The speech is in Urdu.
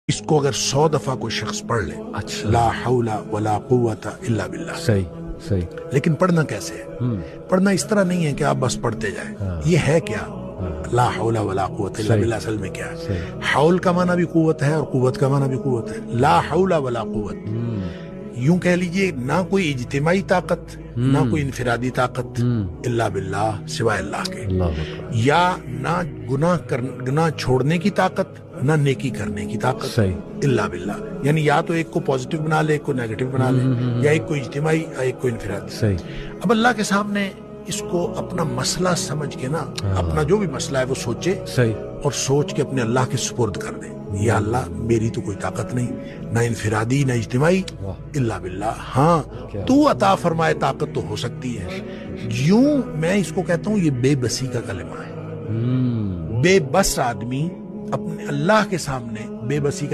اس کو اگر 100 دفعہ کوئی شخص پڑھ لے، اچھا، لا حول ولا قوت الا باللہ، صحیح لیکن پڑھنا کیسے ہے؟ پڑھنا اس طرح نہیں ہے کہ آپ بس پڑھتے جائیں. یہ ہے کیا؟ لا حول ولا قوت الا باللہ اصل میں کیا ہے؟ حول کا معنی بھی قوت ہے اور قوت کا معنی بھی قوت ہے. لا حول ولا قوت، یوں کہہ لیجئے نہ کوئی اجتماعی طاقت نہ کوئی انفرادی طاقت الا باللہ، سوائے اللہ کے. اللہ اکبر، یا نہ گناہ چھوڑنے کی طاقت نہ نیکی کرنے کی طاقت صحیح، الا باللہ. یعنی یا تو ایک کو پازیٹیو بنا لے، ایک کو نیگیٹو بنا لے، یا ایک کو اجتماعی یا ایک کو انفرادی. صحیح، اب اللہ کے سامنے اس کو اپنا مسئلہ سمجھ کے نا، اپنا جو بھی مسئلہ ہے وہ سوچے صحیح، اور سوچ کے اپنے اللہ کے سپرد کر دے. یا اللہ میری تو کوئی طاقت نہیں، نہ انفرادی نہ اجتماعی، الا باللہ. ہاں تو عطا فرمائے طاقت تو ہو سکتی ہے. یوں میں اس کو کہتا ہوں یہ بے بسی کا کلمہ ہے. بے بس آدمی اپنے اللہ کے سامنے بے بسی کا